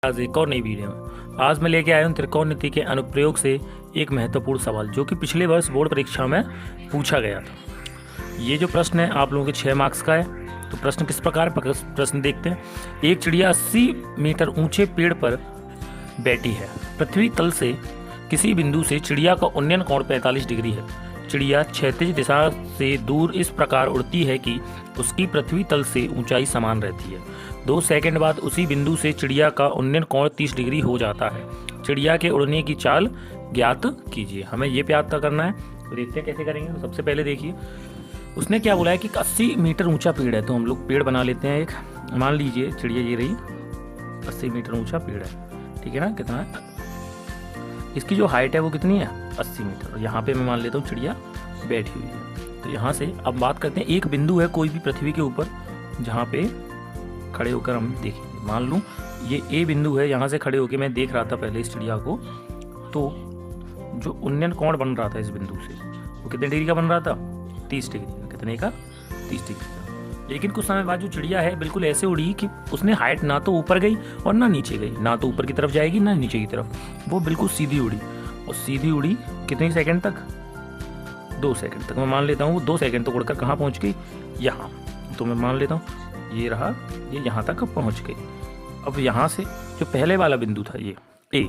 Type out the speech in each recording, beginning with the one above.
आज एक और नई वीडियो में आज मैं लेके आया हूँ त्रिकोणमिति के अनुप्रयोग से एक महत्वपूर्ण सवाल जो कि पिछले वर्ष बोर्ड परीक्षा में पूछा गया था। ये जो प्रश्न है आप लोगों के 6 मार्क्स का है। तो प्रश्न किस प्रकार प्रश्न देखते हैं। एक चिड़िया 80 मीटर ऊंचे पेड़ पर बैठी है। पृथ्वी तल से किसी बिंदु से चिड़िया का उन्नयन कोण 45 डिग्री है। चिड़िया क्षैतिज दिशा से दूर इस प्रकार उड़ती है कि उसकी पृथ्वी तल से ऊंचाई समान रहती है। 2 सेकंड बाद उसी बिंदु से चिड़िया का उन्नयन कोण 30 डिग्री हो जाता है। चिड़िया के उड़ने की चाल ज्ञात कीजिए। हमें ये ज्ञात करना है। तो देखते हैं कैसे करेंगे। तो सबसे पहले देखिए उसने क्या बोला है कि 80 मीटर ऊंचा पेड़ है। तो हम लोग पेड़ बना लेते हैं। एक मान लीजिए चिड़िया ये रही 80 मीटर ऊंचा पेड़ है। ठीक है ना। कितना है इसकी जो हाइट है वो कितनी है 80 मीटर। और यहाँ पे मैं मान लेता हूँ चिड़िया बैठी हुई है। तो यहाँ से अब बात करते हैं एक बिंदु है कोई भी पृथ्वी के ऊपर जहाँ पे खड़े होकर हम देखेंगे। मान लूँ ये ए बिंदु है। यहाँ से खड़े होकर मैं देख रहा था पहले इस चिड़िया को। तो जो उन्नयन कोण बन रहा था इस बिंदु से वो कितने डिग्री का बन रहा था 30 डिग्री का। कितने का 30 डिग्री का। लेकिन कुछ समय बाद जो चिड़िया है बिल्कुल ऐसे उड़ी कि उसने हाइट ना तो ऊपर गई और ना नीचे गई। ना तो ऊपर की तरफ जाएगी ना नीचे की तरफ। वो बिल्कुल सीधी उड़ी और सीधी उड़ी कितनी सेकंड तक 2 सेकंड तक। मैं मान लेता हूँ वो 2 सेकंड तक उड़कर कहाँ पहुँच गई यहाँ। तो मैं मान लेता हूँ ये रहा ये यहाँ तक पहुँच गई। अब यहाँ से जो पहले वाला बिंदु था ये ए,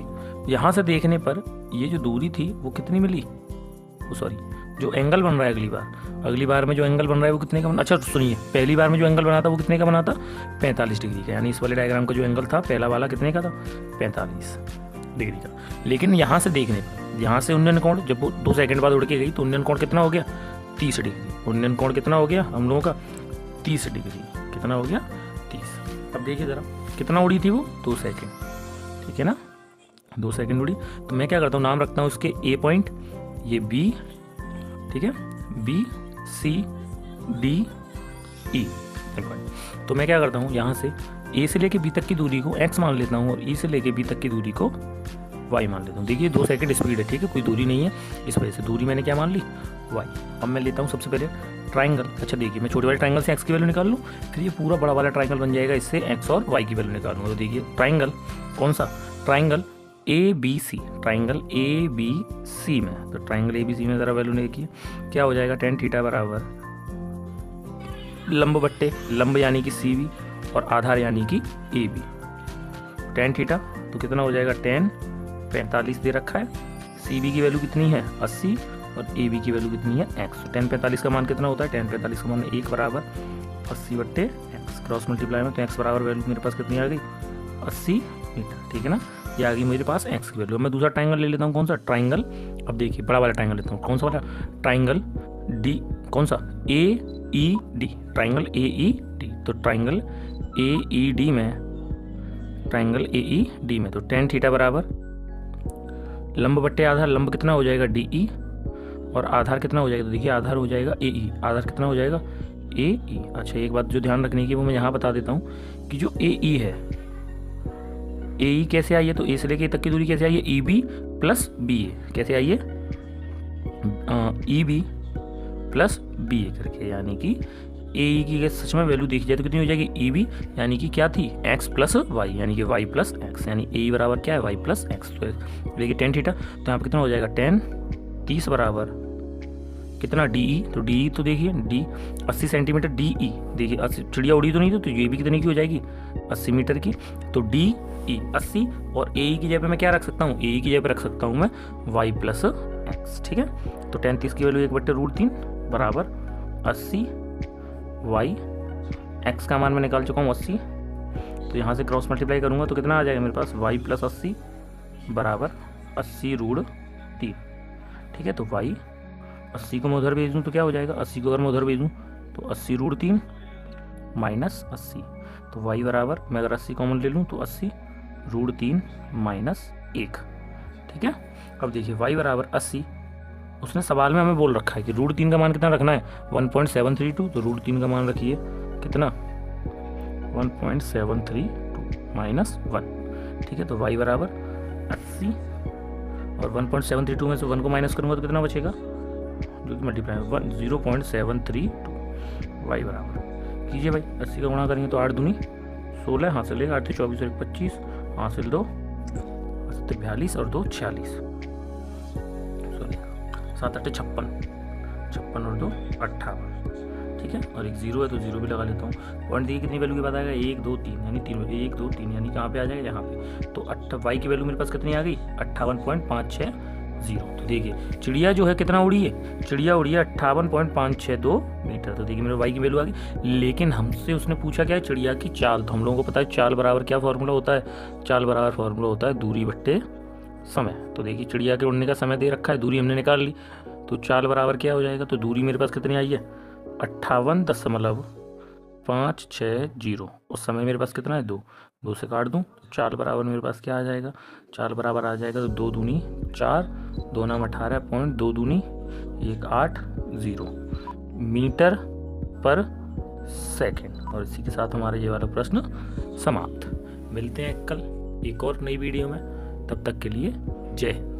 यहाँ से देखने पर ये जो दूरी थी वो कितनी मिली। सॉरी जो एंगल बन रहा है अगली बार में जो एंगल बन रहा है वो कितने का बना। अच्छा सुनिए पहली बार में जो एंगल बना था वो कितने का बना था 45 डिग्री का। यानी इस वाले डायग्राम का जो एंगल था पहला वाला कितने का था 45 डिग्री का। लेकिन यहाँ से देखने पर यहाँ से उन्नयन कोण जब 2 सेकंड बाद उड़ के गई तो उन्नयन कोण कितना हो गया 30 डिग्री। उन्नयन कोण कितना हो गया हम लोगों का 30 डिग्री। कितना हो गया 30। अब देखिए ज़रा कितना उड़ी थी वो 2 सेकंड। ठीक है ना 2 सेकंड उड़ी। तो मैं क्या करता हूँ नाम रखता हूँ उसके ए पॉइंट ये बी। ठीक है बी सी डी ई। तो मैं क्या करता हूँ यहाँ से ए से लेके बी तक की दूरी को x मान लेता हूँ और ई से लेके बी तक की दूरी को y मान लेता हूँ। देखिए 2 सेकंड स्पीड है। ठीक है कोई दूरी नहीं है इस वजह से दूरी मैंने क्या मान ली y। अब मैं लेता हूँ सबसे पहले ट्राइंगल। अच्छा देखिए मैं छोटे वाले ट्राइंगल से x की वैल्यू निकाल लूँ फिर ये पूरा बड़ा वाला ट्राइंगल बन जाएगा। इससे x और y की वैल्यू निकालूंगा। तो देखिए ट्राइंगल कौन सा triangle A B C. Triangle A B C में तो ट्राइंगल ए बी सी में ज़रा वैल्यू देखिए क्या हो जाएगा tan थीटा बराबर लंब बट्टे लंब यानी कि सी बी और आधार यानी कि ए बी। tan थीटा तो कितना हो जाएगा tan 45 दे रखा है। सी बी की वैल्यू कितनी है 80 और ए बी की वैल्यू कितनी है x। tan 45 का मान कितना होता है tan 45 का मान 1 बराबर 80 बट्टे x। क्रॉस मल्टीप्लाई में तो x बराबर वैल्यू मेरे पास कितनी आ गई 80 मीटर। ठीक है ना ये आ गई मेरे पास x की वैल्यू। मैं दूसरा ट्राइंगल ले लेता हूँ कौन सा ट्राइंगल। अब देखिए बड़ा वाला ट्राइंगल लेता हूँ कौन सा वाला ट्राइंगल डी कौन सा A E D. Triangle A E D तो ट्राइंगल ए ई डी में तो tan थीटा बराबर लंब बट्टे आधार। लंब कितना हो जाएगा डी ई और आधार कितना हो जाएगा। तो देखिए आधार हो जाएगा ए ई। आधार कितना हो जाएगा ए ई। अच्छा एक बात जो ध्यान रखने की वो मैं यहाँ बता देता हूँ कि जो ए ई है ए ई कैसे आई है। तो ए से लेके तक की दूरी कैसे आई है ई बी प्लस बी ए। कैसे आई है ई बी प्लस बी ए करके। यानी कि ए ई की सच में वैल्यू देखी जाए तो कितनी हो जाएगी ई बी यानी कि क्या थी एक्स प्लस वाई यानी कि वाई प्लस एक्स। यानी ए ई बराबर क्या है वाई प्लस एक्स। तो देखिए tan थीटा तो यहाँ पर कितना हो जाएगा tan 30 बराबर कितना डी ई। तो डी ई तो देखिए डी 80 सेंटीमीटर डी ई। देखिए चिड़िया उड़ी तो नहीं तो ये भी कितने की हो जाएगी 80 मीटर की। तो डी ई 80 और ए ई की जगह पे मैं क्या रख सकता हूँ ए ई की जगह पे रख सकता हूँ मैं वाई प्लस एक्स। ठीक है तो tan 30 की वैल्यू 1/√3 बराबर 80 वाई एक्स का मान मैं निकाल चुका हूँ 80। तो यहाँ से क्रॉस मल्टीप्लाई करूँगा तो कितना आ जाएगा मेरे पास वाई प्लस 80 बराबर 80√3। ठीक है तो वाई 80 को मैं उधर भेज दूँ तो क्या हो जाएगा 80 को अगर मैं उधर भेज दूँ तो 80√3 माइनस 80। तो y बराबर मैं अगर 80 कॉमन ले लूँ तो 80√3 माइनस 1। ठीक है अब देखिए y बराबर 80 उसने सवाल में हमें बोल रखा है कि √3 का मान कितना रखना है 1.732। तो √3 का मान रखिए कितना 1.732 माइनस 1। ठीक है तो y बराबर 80 और 1.732 में से 1 को माइनस करूँगा तो कितना बचेगा जो कि मल्टीप्लाई 0.732 y बराबर कीजिए भाई 80 का गुणा करेंगे तो 8 दूनी 16 हाथ से लेगा 8 से 24 और 25 हासिल 2 42 और 2 46, सॉरी 7 8 56, 56 और 2 58, ठीक है। और एक 0 है तो 0 भी लगा लेता हूँ। पॉइंट देखिए कितनी वैल्यू के बाद आएगा 1 2 3, यानी 3 1 2 3 यानी कहाँ पे आ जाएगा, यहाँ पे। तो वाई की वैल्यू मेरे पास कितनी आ गई 58.560। तो देखिए चिड़िया जो है कितना उड़ी है, चिड़िया उड़ी है 58.562 मीटर। तो देखिए मेरे वाई की वैल्यू आ गई। लेकिन हमसे उसने पूछा क्या है, चिड़िया की चाल। तो हम लोगों को पता है चाल बराबर क्या फॉर्मूला होता है, चाल बराबर फॉर्मूला होता है दूरी बट्टे समय। तो देखिए चिड़िया के उड़ने का समय दे रखा है, दूरी हमने निकाल ली, तो चाल बराबर क्या हो जाएगा। तो दूरी मेरे पास कितनी आई है 58.560 और समय मेरे पास कितना है 2, 2 से काट दूँ, चाल बराबर मेरे पास क्या आ जाएगा, चाल बराबर आ जाएगा तो 2 दूनी 4, 2 नाम 18.2 दूनी 180 मीटर पर सेकेंड। और इसी के साथ हमारा ये वाला प्रश्न समाप्त। मिलते हैं कल एक और नई वीडियो में, तब तक के लिए जय हिंद।